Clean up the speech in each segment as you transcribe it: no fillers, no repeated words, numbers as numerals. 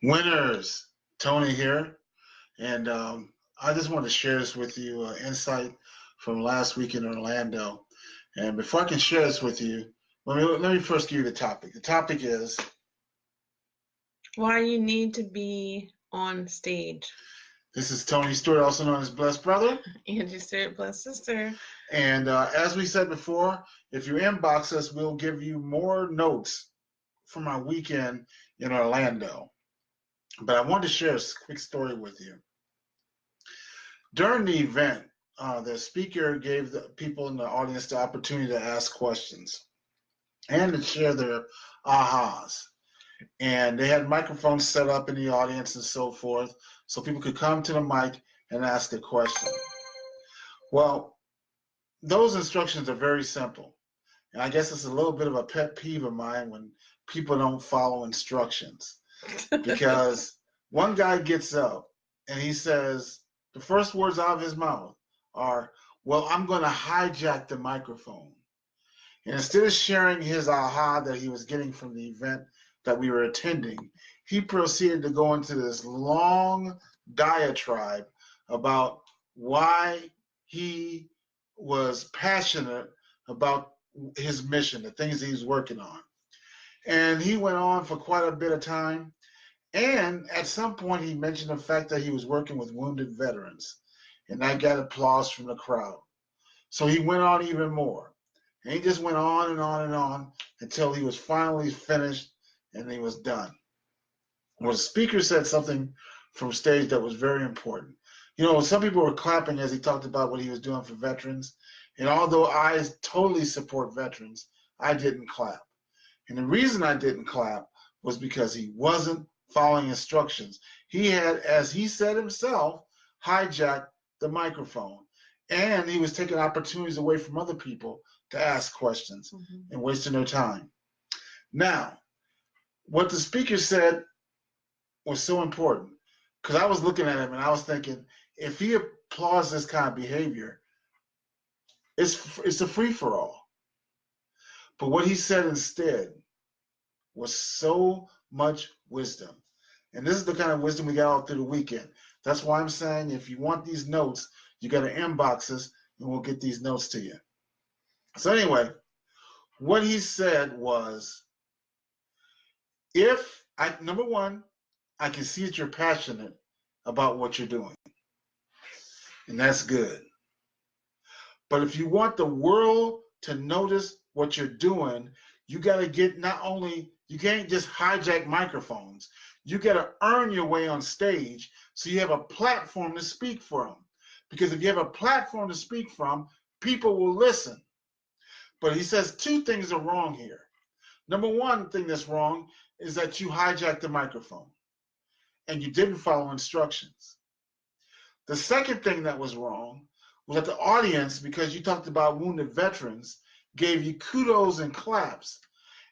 Winners, Tony here, and I just want to share this with you, insight from last week in Orlando. And before I can share this with you, let me first give you the topic. The topic is why you need to be on stage. this is Tony Stewart, also known as Blessed Brother. Angie Stewart, Blessed Sister. And as we said before, if you inbox us, we'll give you more notes from our weekend in Orlando. But I wanted to share a quick story with you. During the event, the speaker gave the people in the audience the opportunity to ask questions and to share their ahas. And they had microphones set up in the audience and so forth, so people could come to the mic and ask a question. Well, those instructions are very simple. And I guess it's a little bit of a pet peeve of mine when people don't follow instructions. Because one guy gets up and he says, the first words out of his mouth are, well, I'm going to hijack the microphone. And instead of sharing his aha that he was getting from the event that we were attending, he proceeded to go into this long diatribe about why he was passionate about his mission, the things he was working on. And he went on for quite a bit of time. And at some point, he mentioned the fact that he was working with wounded veterans, and that got applause from the crowd. So he went on even more. And he just went on and on and on until he was finally finished and he was done. Well, the speaker said something from stage that was very important. You know, some people were clapping as he talked about what he was doing for veterans. And although I totally support veterans, I didn't clap. And the reason I didn't clap was because he wasn't following instructions. He had, as he said himself, hijacked the microphone. And he was taking opportunities away from other people to ask questions and wasting their time. Now, what the speaker said was so important, because I was looking at him and I was thinking, if he applauds this kind of behavior, it's a free-for-all. But what he said instead was so much wisdom. And this is the kind of wisdom we got all through the weekend. That's why I'm saying if you want these notes, you got to inbox us and we'll get these notes to you. So anyway, what he said was, number one, I can see that you're passionate about what you're doing. And that's good. But if you want the world to notice what you're doing, you got to get you can't just hijack microphones. You got to earn your way on stage so you have a platform to speak from. Because if you have a platform to speak from, people will listen. But he says two things are wrong here. Number one thing that's wrong is that you hijacked the microphone and you didn't follow instructions. The second thing that was wrong was that the audience, because you talked about wounded veterans, gave you kudos and claps.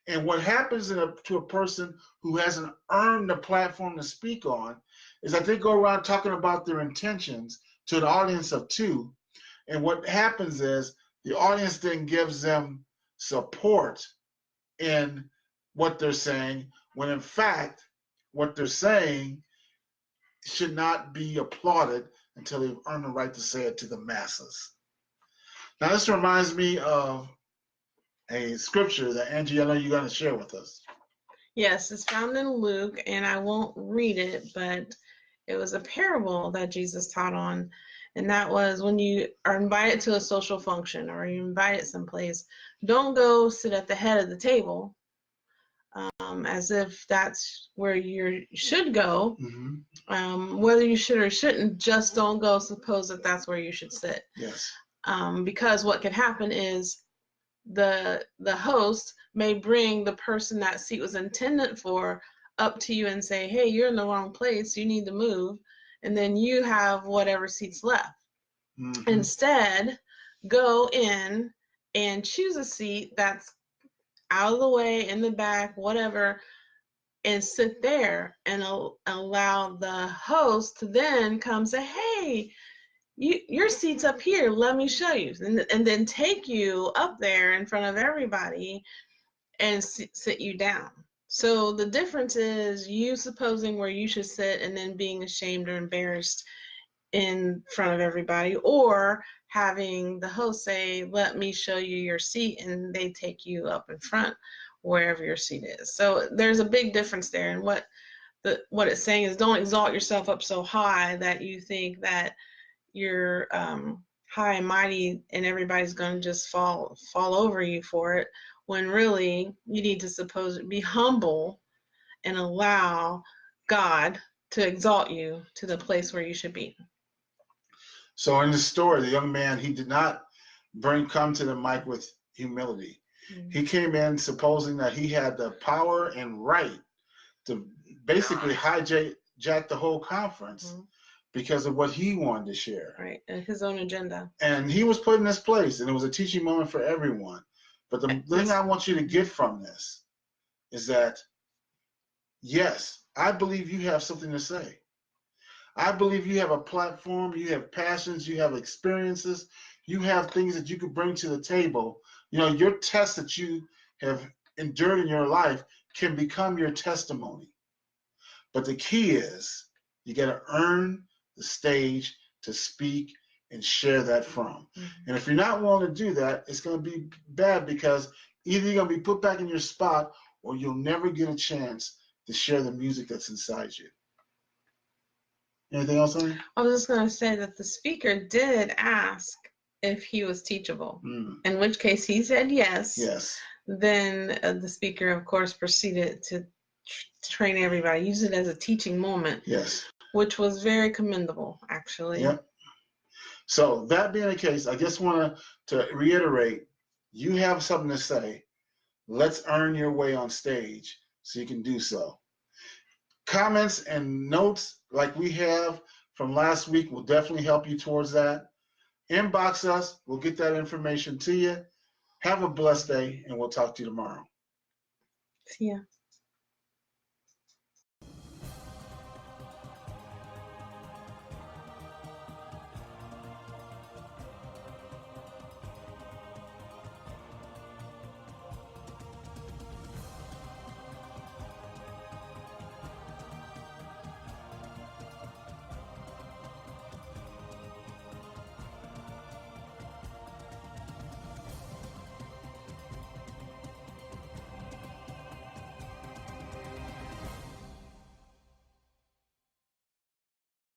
And what happens to a person who hasn't earned the platform to speak on is that they go around talking about their intentions to an audience of two. And what happens is the audience then gives them support in what they're saying, when in fact, what they're saying should not be applauded until they've earned the right to say it to the masses. Now, this reminds me of a scripture that, Angie, I know you're going to share with us. Yes, it's found in Luke, and I won't read it, but it was a parable that Jesus taught on. And that was, when you are invited to a social function or you're invited someplace, don't go sit at the head of the table as if that's where you should go. Whether you should or shouldn't, just don't go suppose that that's where you should sit. Yes. Because what could happen is the host may bring the person that seat was intended for up to you and say, hey, you're in the wrong place, you need to move, and then you have whatever seats left. Instead, go in and choose a seat that's out of the way, in the back, whatever, and sit there and allow the host to then come say, hey, your seat's up here, let me show you, and then take you up there in front of everybody and sit you down. So the difference is you supposing where you should sit and then being ashamed or embarrassed in front of everybody, or having the host say, let me show you your seat, and they take you up in front wherever your seat is. So there's a big difference there. And what it's saying is, don't exalt yourself up so high that you think that you're high and mighty and everybody's going to just fall over you for it, when really you need to be humble and allow God to exalt you to the place where you should be. So in the story, the young man, he did not come to the mic with humility. Mm-hmm. He came in supposing that he had the power and right to basically hijack the whole conference, mm-hmm. because of what he wanted to share. Right, and his own agenda. And he was put in this place, and it was a teaching moment for everyone. But the thing I want you to get from this is that, yes, I believe you have something to say. I believe you have a platform, you have passions, you have experiences, you have things that you could bring to the table. You know, your tests that you have endured in your life can become your testimony. But the key is you got to earn the stage to speak and share that from. Mm-hmm. And if you're not willing to do that, it's going to be bad, because either you're going to be put back in your spot, or you'll never get a chance to share the music that's inside you. Anything else, Amy? I was just going to say that the speaker did ask if he was teachable, in which case he said yes. Yes. Then the speaker, of course, proceeded to train everybody, use it as a teaching moment. Yes. Which was very commendable, actually. Yep. So that being the case, I just want to reiterate, you have something to say. Let's earn your way on stage so you can do so. Comments and notes like we have from last week will definitely help you towards that. Inbox us. We'll get that information to you. Have a blessed day, and we'll talk to you tomorrow. See ya.